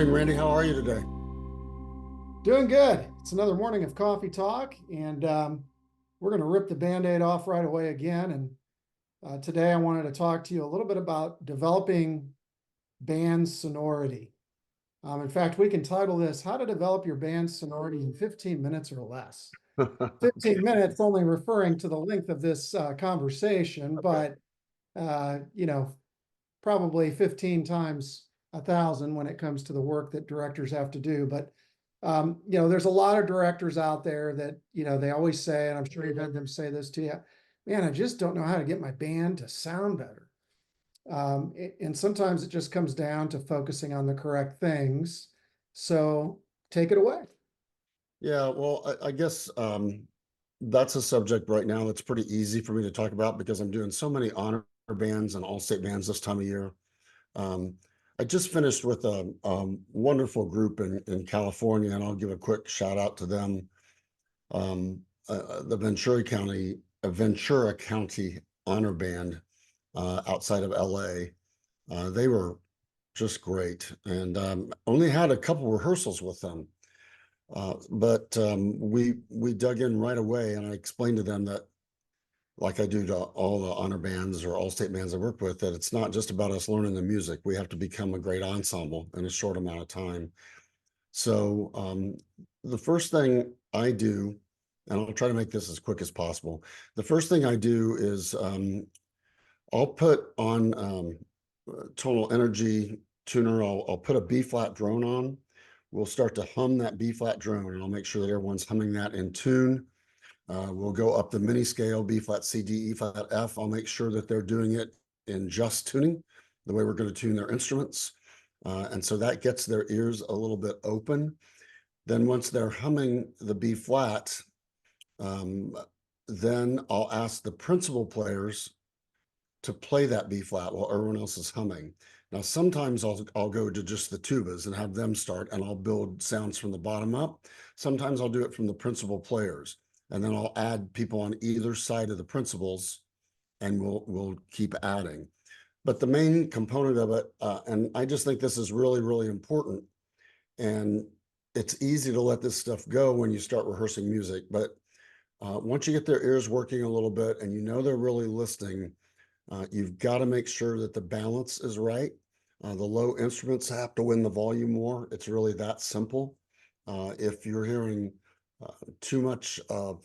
morning, Randy. How are you today? Doing good. It's another morning of coffee talk, and we're going to rip the Band-Aid off right away again. And today I wanted to talk to you a little bit about developing band sonority. In fact, we can title this How to Develop Your Band Sonority in 15 Minutes or Less. 15 minutes only referring to the length of this conversation, Okay. but you know, probably 15 times 1,000 when it comes to the work that directors have to do. But there's a lot of directors out there that, they always say, and I'm sure you've had them say this to you, man, I just don't know how to get my band to sound better. And sometimes it just comes down to focusing on the correct things. So take it away. Yeah, well, I guess that's a subject right now that's pretty easy for me to talk about because I'm doing so many honor bands and all-state bands this time of year. Um, I just finished with a wonderful group in California, and I'll give a quick shout out to them. The Ventura County Honor Band outside of LA. They were just great, and only had a couple rehearsals with them. But we dug in right away, and I explained to them that, like I do to all the honor bands or all state bands I work with, that it's not just about us learning the music. We have to become a great ensemble in a short amount of time. So the first thing I do, and I'll try to make this as quick as possible. The first thing I do is I'll put on tonal energy tuner. I'll put a B flat drone on. We'll start to hum that B flat drone, and I'll make sure that everyone's humming that in tune. We'll go up the mini scale, B flat C, D, E flat F. I'll make sure that they're doing it in just tuning, the way we're going to tune their instruments. And so that gets their ears a little bit open. Then once they're humming the B flat, then I'll ask the principal players to play that B flat while everyone else is humming. Now, sometimes I'll go to just the tubas and have them start, and I'll build sounds from the bottom up. Sometimes I'll do it from the principal players, and then I'll add people on either side of the principals, and we'll keep adding. But the main component of it, and I just think this is really, really important, and it's easy to let this stuff go when you start rehearsing music, but once you get their ears working a little bit and you know they're really listening, you've got to make sure that the balance is right. The low instruments have to win the volume war. It's really that simple. If you're hearing too much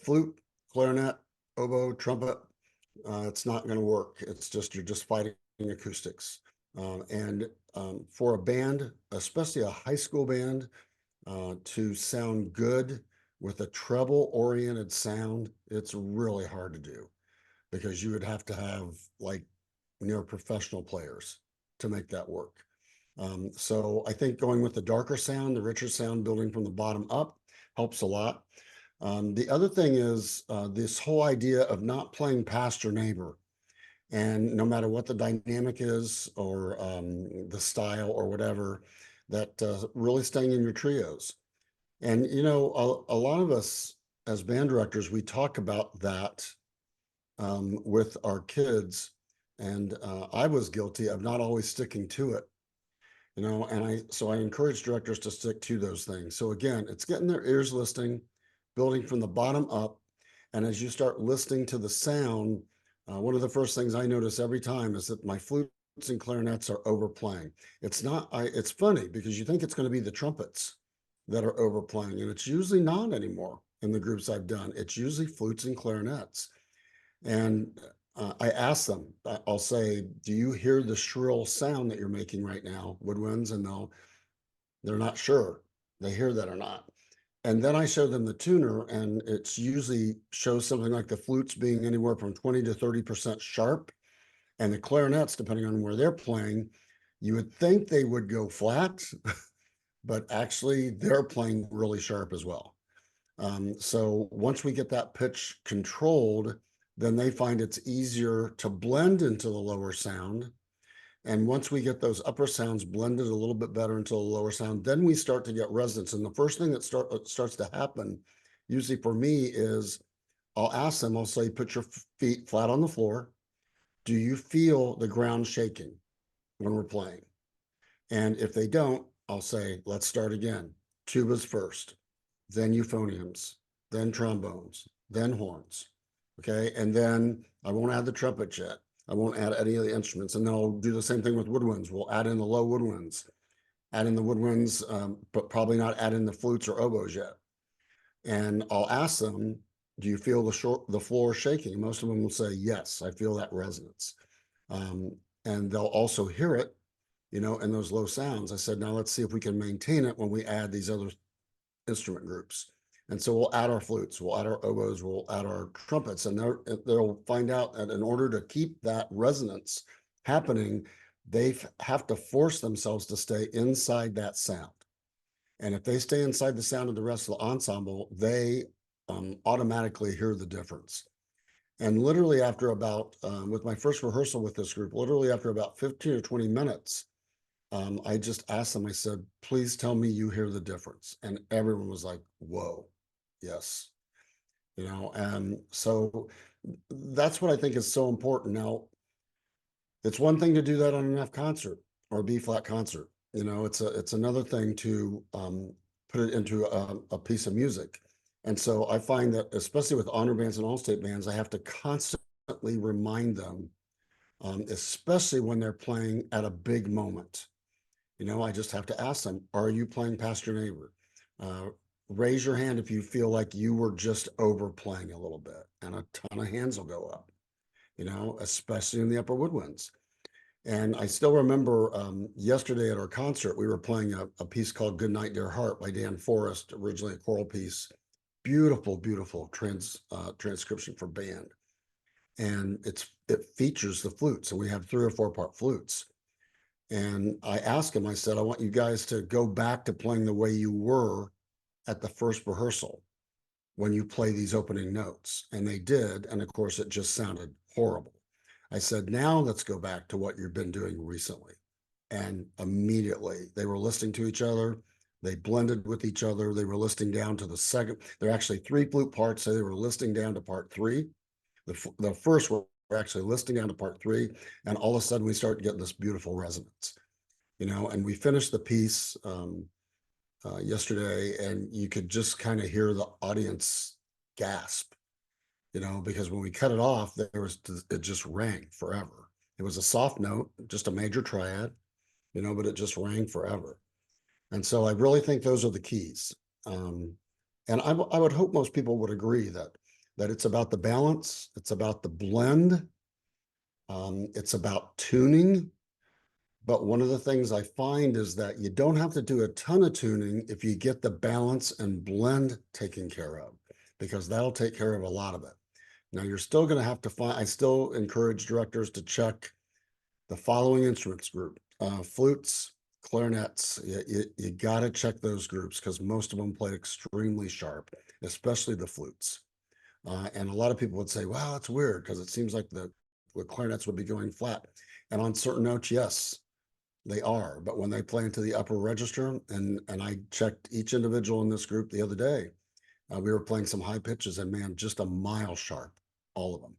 flute, clarinet, oboe, trumpet, it's not going to work. It's just, you're just fighting acoustics. And for a band, especially a high school band, to sound good with a treble-oriented sound, it's really hard to do, because you would have to have like near professional players to make that work. So I think going with the darker sound, the richer sound, building from the bottom up helps a lot. The other thing is this whole idea of not playing past your neighbor. And no matter what the dynamic is, or the style or whatever, that really staying in your trios. And, a lot of us as band directors, we talk about that with our kids. And I was guilty of not always sticking to it, so I encourage directors to stick to those things. So again, it's getting their ears listening, building from the bottom up. And as you start listening to the sound, one of the first things I notice every time is that my flutes and clarinets are overplaying. It's funny because you think it's going to be the trumpets that are overplaying, and it's usually not anymore in the groups I've done. It's usually flutes and clarinets. And I ask them, I'll say, do you hear the shrill sound that you're making right now, woodwinds? And they're not sure they hear that or not. And then I show them the tuner, and it's usually shows something like the flutes being anywhere from 20 to 30% sharp. And the clarinets, depending on where they're playing, you would think they would go flat, but actually they're playing really sharp as well. So once we get that pitch controlled, then they find it's easier to blend into the lower sound. And once we get those upper sounds blended a little bit better into the lower sound, then we start to get resonance. And the first thing that starts to happen, usually for me, is I'll ask them, I'll say, put your feet flat on the floor. Do you feel the ground shaking when we're playing? And if they don't, I'll say, let's start again. Tubas first, then euphoniums, then trombones, then horns. Okay. And then I won't add the trumpet yet. I won't add any of the instruments. And then I'll do the same thing with woodwinds. We'll add in the low woodwinds, add in the woodwinds, but probably not add in the flutes or oboes yet. And I'll ask them, do you feel the floor shaking? Most of them will say, yes, I feel that resonance. And they'll also hear it, in those low sounds. I said, now let's see if we can maintain it when we add these other instrument groups. And so we'll add our flutes, we'll add our oboes, we'll add our trumpets, and they'll find out that in order to keep that resonance happening, they have to force themselves to stay inside that sound. And if they stay inside the sound of the rest of the ensemble, they automatically hear the difference. And literally after about, with my first rehearsal with this group, literally after about 15 or 20 minutes, I just asked them, I said, please tell me you hear the difference. And everyone was like, whoa, yes. And so that's what I think is so important. Now, it's one thing to do that on an F concert or a B flat concert. It's another thing to put it into a piece of music. And so I find that, especially with honor bands and all-state bands, I have to constantly remind them, especially when they're playing at a big moment. I just have to ask them, are you playing past your neighbor? Raise your hand if you feel like you were just overplaying a little bit, and a ton of hands will go up, especially in the upper woodwinds. And I still remember yesterday at our concert, we were playing a piece called Good Night, Dear Heart by Dan Forrest, originally a choral piece. Beautiful, beautiful transcription for band. And it features the flutes, and we have 3 or 4 part flutes. And I asked him, I said, I want you guys to go back to playing the way you were at the first rehearsal when you play these opening notes. And they did. And of course, it just sounded horrible. I said, now let's go back to what you've been doing recently. And immediately they were listening to each other. They blended with each other. They were listening down to the second. There are actually 3 flute parts. So they were listening down to part 3. The first were actually listening down to part 3. And all of a sudden we started getting this beautiful resonance, and we finished the piece yesterday, and you could just kind of hear the audience gasp, because when we cut it off, it just rang forever. It was a soft note, just a major triad, but it just rang forever. And so I really think those are the keys. And I would hope most people would agree that it's about the balance, it's about the blend, it's about tuning. But one of the things I find is that you don't have to do a ton of tuning if you get the balance and blend taken care of, because that'll take care of a lot of it. Now, you're still going to have to I still encourage directors to check the following instruments group: flutes, clarinets. You got to check those groups, because most of them play extremely sharp, especially the flutes. And a lot of people would say, wow, that's weird, because it seems like the clarinets would be going flat. And on certain notes, yes, they are. But when they play into the upper register, and I checked each individual in this group the other day, we were playing some high pitches, and man, just a mile sharp, all of them.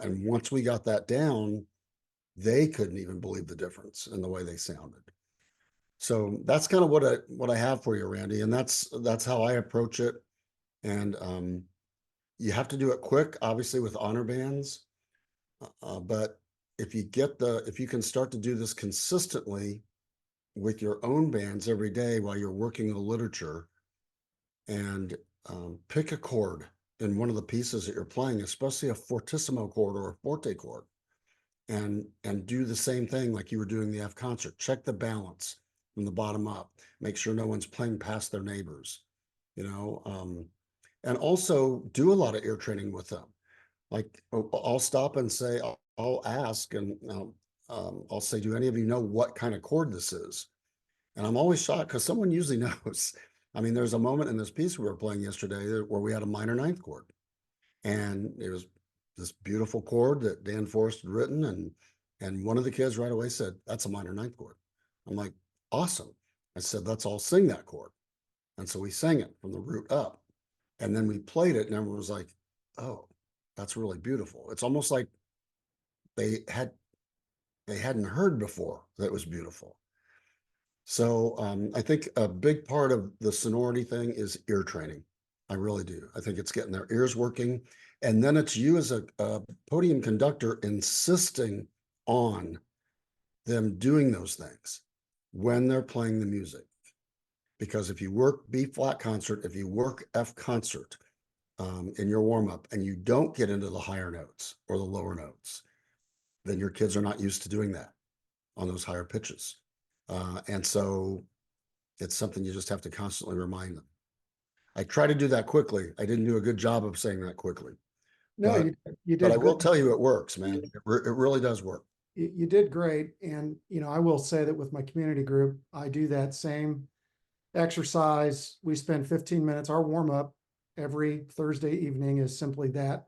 And once we got that down, they couldn't even believe the difference in the way they sounded. So that's kind of what I have for you, Randy, and that's how I approach it. And you have to do it quick, obviously, with honor bands, but if you can start to do this consistently with your own bands every day while you're working the literature, and pick a chord in one of the pieces that you're playing, especially a fortissimo chord or a forte chord, and do the same thing like you were doing the F concert. Check the balance from the bottom up. Make sure no one's playing past their neighbors, and also do a lot of ear training with them. Like, I'll stop and say, I'll ask, and I'll say, do any of you know what kind of chord this is? And I'm always shocked, because someone usually knows. I mean, there's a moment in this piece we were playing yesterday where we had a minor 9th chord, and it was this beautiful chord that Dan Forrest had written, and one of the kids right away said, that's a minor 9th chord. I'm like, awesome. I said, let's all sing that chord. And so we sang it from the root up, and then we played it, and everyone was like, oh, that's really beautiful. It's almost like they hadn't heard before that it was beautiful. So I think a big part of the sonority thing is ear training. I really do. I think it's getting their ears working. And then it's you as a podium conductor insisting on them doing those things when they're playing the music. Because if you work B flat concert, if you work F concert in your warm up and you don't get into the higher notes or the lower notes, then your kids are not used to doing that on those higher pitches. And so it's something you just have to constantly remind them. I try to do that quickly. I didn't do a good job of saying that quickly, No, but you but I did will good. tell you it works, man. It really does work. You did great. And, I will say that with my community group, I do that same exercise. We spend 15 minutes. Our warm up every Thursday evening is simply that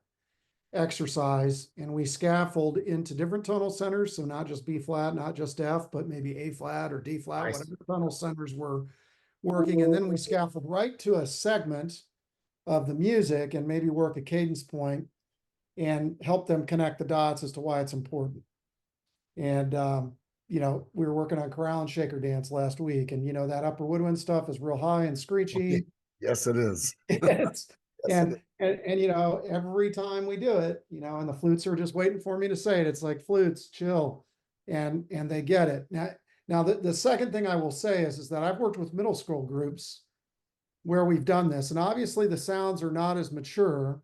exercise. And we scaffold into different tonal centers. So not just B flat, not just F, but maybe A flat or D flat, Nice. whatever tonal centers we're working. And then we scaffold right to a segment of the music and maybe work a cadence point and help them connect the dots as to why it's important. And, we were working on chorale and shaker dance last week, and that upper woodwind stuff is real high and screechy. Yes, it is. It's, Yes, it is. and every time we do it, and the flutes are just waiting for me to say it. It's like, flutes, chill, and they get it. Now the second thing I will say is that I've worked with middle school groups where we've done this, and obviously the sounds are not as mature,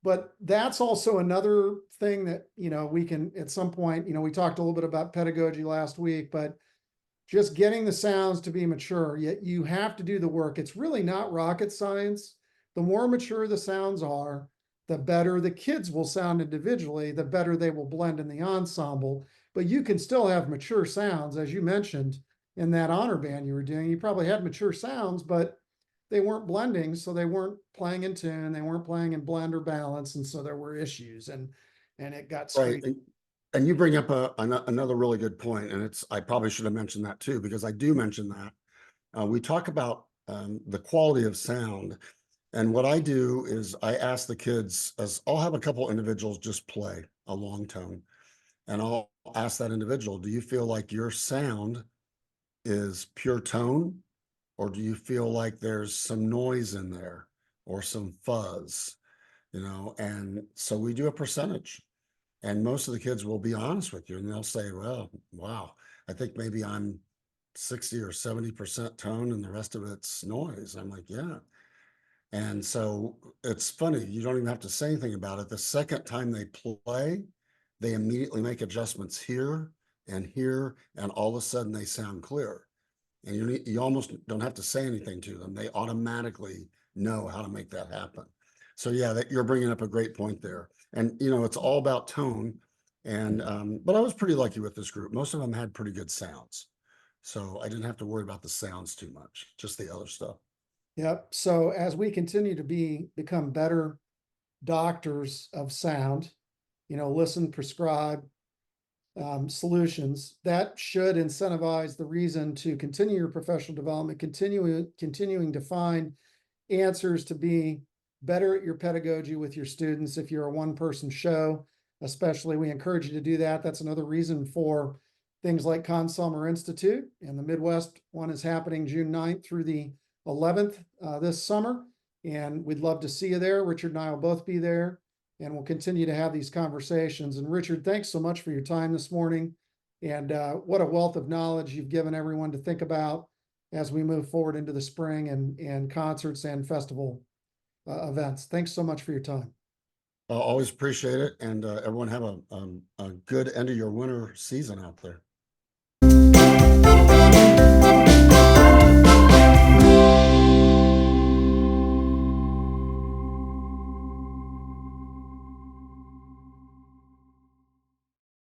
but that's also another thing that, we can at some point, we talked a little bit about pedagogy last week, but just getting the sounds to be mature, yet you have to do the work. It's really not rocket science. The more mature the sounds are, the better the kids will sound individually, the better they will blend in the ensemble. But you can still have mature sounds, as you mentioned in that honor band you were doing. You probably had mature sounds, but they weren't blending, so they weren't playing in tune, they weren't playing in blend or balance, and so there were issues, and it got Right. screened. And you bring up another really good point, and I probably should have mentioned that too, because I do mention that. We talk about the quality of sound. And what I do is I ask the kids, as I'll have a couple individuals just play a long tone, and I'll ask that individual, do you feel like your sound is pure tone, or do you feel like there's some noise in there or some fuzz, And so we do a percentage, and most of the kids will be honest with you, and they'll say, well, wow, I think maybe I'm 60 or 70% tone and the rest of it's noise. I'm like, yeah. And so it's funny, you don't even have to say anything about it. The second time they play, they immediately make adjustments here, and all of a sudden they sound clear. And you almost don't have to say anything to them. They automatically know how to make that happen. So yeah, you're bringing up a great point there. And it's all about tone. And but I was pretty lucky with this group. Most of them had pretty good sounds. So I didn't have to worry about the sounds too much, just the other stuff. Yep. So as we continue to become better doctors of sound, listen, prescribe solutions, that should incentivize the reason to continue your professional development, continuing to find answers to be better at your pedagogy with your students. If you're a one-person show, especially, we encourage you to do that. That's another reason for things like Consummer Institute, and the Midwest one is happening June 9th through the 11th this summer. And we'd love to see you there. Richard and I will both be there, and we'll continue to have these conversations. And Richard, thanks so much for your time this morning. And what a wealth of knowledge you've given everyone to think about as we move forward into the spring and concerts and festival events. Thanks so much for your time. I always appreciate it. And everyone have a good end of your winter season out there.